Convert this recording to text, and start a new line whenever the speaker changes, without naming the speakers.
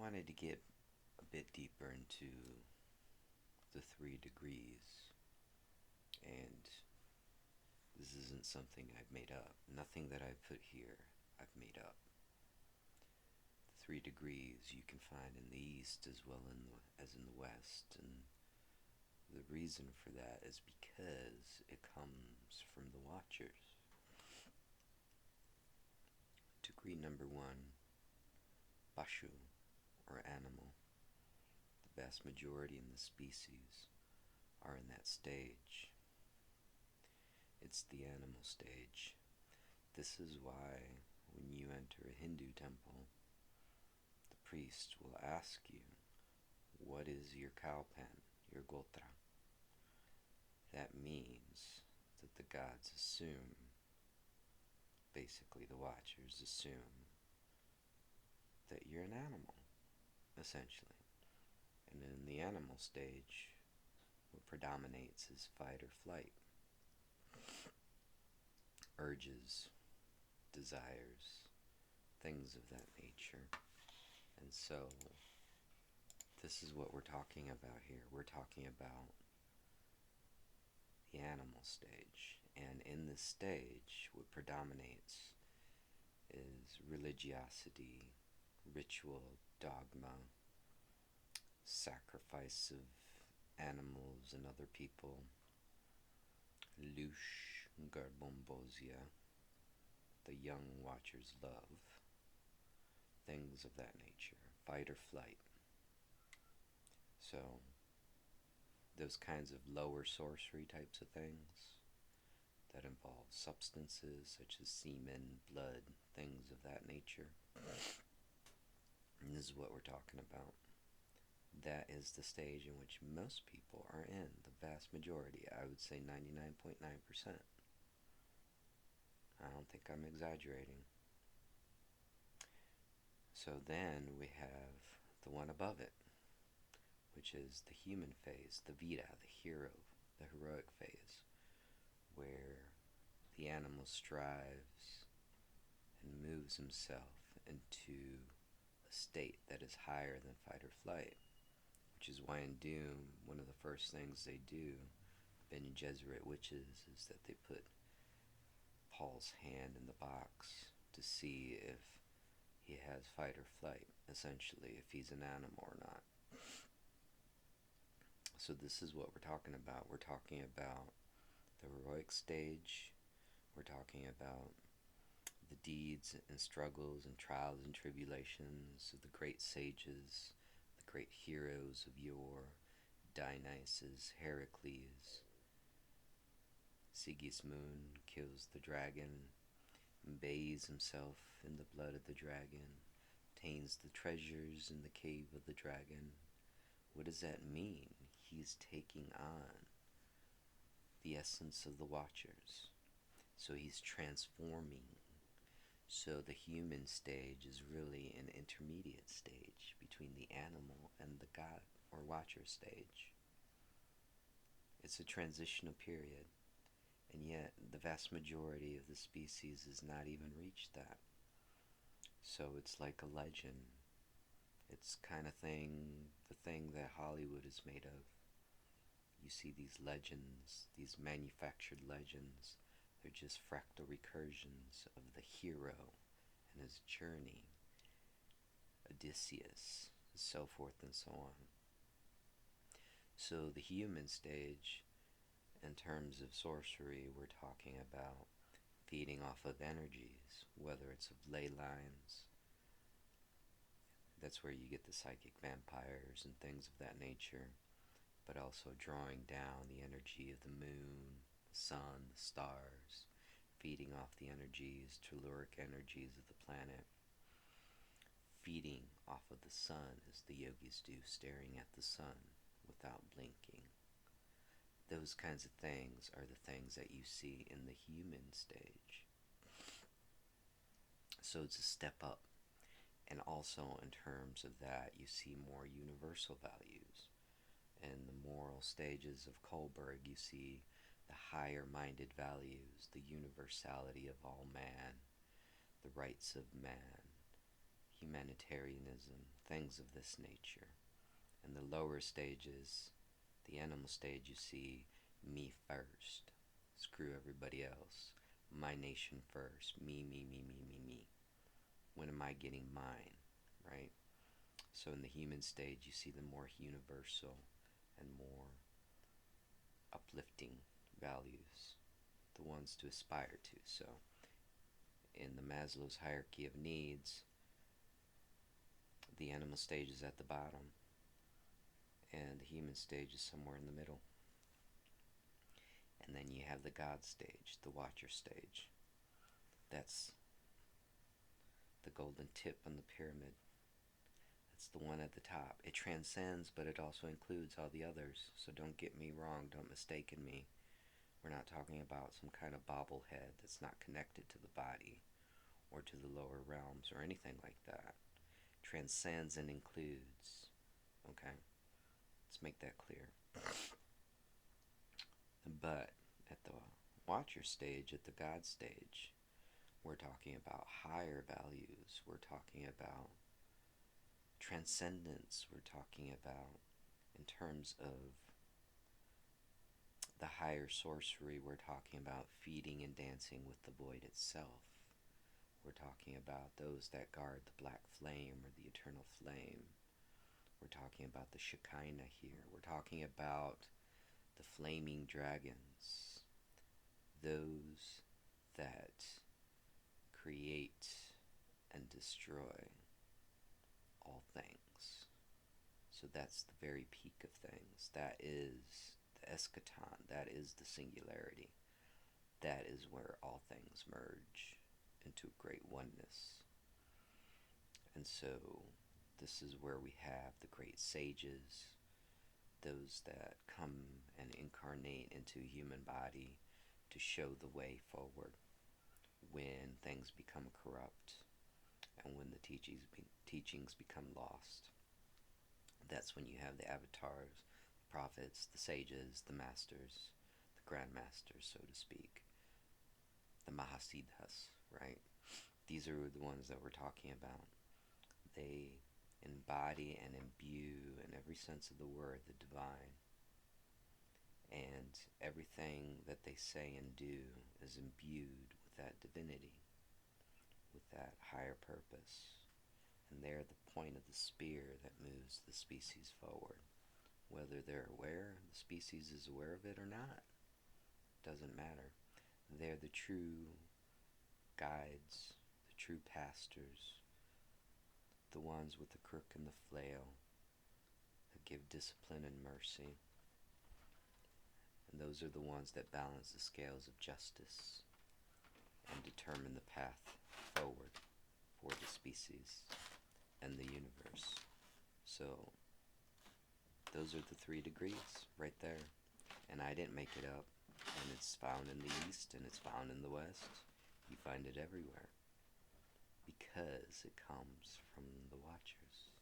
wanted to get a bit deeper into the 3 degrees, and this isn't something I've made up. Nothing that I've put here I've made up. The 3 degrees you can find in the east as well as in the west, and the reason for that is because it comes from the Watchers. Degree number 1, Bashu, or animal. The vast majority in the species are in that stage. It's the animal stage. This is why when you enter a Hindu temple, the priest will ask you, what is your kalpan, your gotra? That means that the gods assume, basically the Watchers assume, that you're an animal, essentially. And in the animal stage, what predominates is fight or flight. Urges, desires, things of that nature. And so, this is what we're talking about here. We're talking about the animal stage. And in this stage, what predominates is religiosity, ritual, dogma, sacrifice of animals and other people, louche, garbombosia, the young Watcher's love, things of that nature, fight or flight. So, those kinds of lower sorcery types of things that involve substances such as semen, blood, things of that nature. And this is what we're talking about. That is the stage in which most people are in, the vast majority. I would say 99.9%. I don't think I'm exaggerating. So then we have the one above it, which is the human phase, the Vira, the hero, the heroic phase, where the animal strives and moves himself into a state that is higher than fight or flight, which is why in Doom, one of the first things they do, Bene Gesserit witches, is that they put Paul's hand in the box to see if he has fight or flight, essentially, if he's an animal or not. So this is what we're talking about. We're talking about the heroic stage. We're talking about the deeds and struggles and trials and tribulations of the great sages, the great heroes of yore, Dionysus, Heracles. Sigismund kills the dragon, bathes himself in the blood of the dragon, obtains the treasures in the cave of the dragon. What does that mean? He's taking on the essence of the Watchers. So he's transforming. So the human stage is really an intermediate stage between the animal and the god or Watcher stage. It's a transitional period, and yet the vast majority of the species has not even reached that. So it's like a legend. It's kind of the thing that Hollywood is made of. You see these legends, these manufactured legends, they're just fractal recursions of the hero and his journey, Odysseus, so forth and so on. So the human stage, in terms of sorcery, we're talking about feeding off of energies, whether it's of ley lines. That's where you get the psychic vampires and things of that nature, but also drawing down the energy of the moon, the sun, the stars, feeding off the energies, telluric energies of the planet, feeding off of the sun as the yogis do, staring at the sun without blinking. Those kinds of things are the things that you see in the human stage. So it's a step up. And also in terms of that, you see more universal values. In the moral stages of Kohlberg, you see the higher-minded values, the universality of all man, the rights of man, humanitarianism, things of this nature. In the lower stages, the animal stage, you see me first, screw everybody else, my nation first, me. When am I getting mine, right? So in the human stage, you see the more universal and more uplifting values, the ones to aspire to. So in the Maslow's hierarchy of needs, the animal stage is at the bottom, and the human stage is somewhere in the middle. And then you have the God stage, the watcher stage. That's the golden tip on the pyramid. That's the one at the top. It transcends, but it also includes all the others. So don't get me wrong, don't mistake me. We're not talking about some kind of bobblehead that's not connected to the body or to the lower realms or anything like that. Transcends and includes. Okay? Let's make that clear. But at the watcher stage, at the God stage, we're talking about higher values. We're talking about transcendence. We're talking about, in terms of the higher sorcery, we're talking about feeding and dancing with the void itself. We're talking about those that guard the black flame or the eternal flame. We're talking about the Shekinah here. We're talking about the flaming dragons, those that create and destroy all things. So that's the very peak of things. That is the eschaton. That is the singularity. That is where all things merge into great oneness. And so this is where we have the great sages, those that come and incarnate into a human body to show the way forward when things become corrupt and when the teachings become lost. That's when you have the avatars, the prophets, the sages, the masters, the grandmasters, so to speak, the Mahasiddhas, right? These are the ones that we're talking about. They embody and imbue, in every sense of the word, the divine. And everything that they say and do is imbued with that divinity, with that higher purpose. And they're the point of the spear that moves the species forward. Whether they're aware, the species is aware of it or not, doesn't matter. They're the true guides, the true pastors, the ones with the crook and the flail that give discipline and mercy. And those are the ones that balance the scales of justice and determine the path forward for the species and the universe. So those are the 3 degrees right there. And I didn't make it up. And it's found in the East and it's found in the West. You find it everywhere. Because it comes from the Watchers.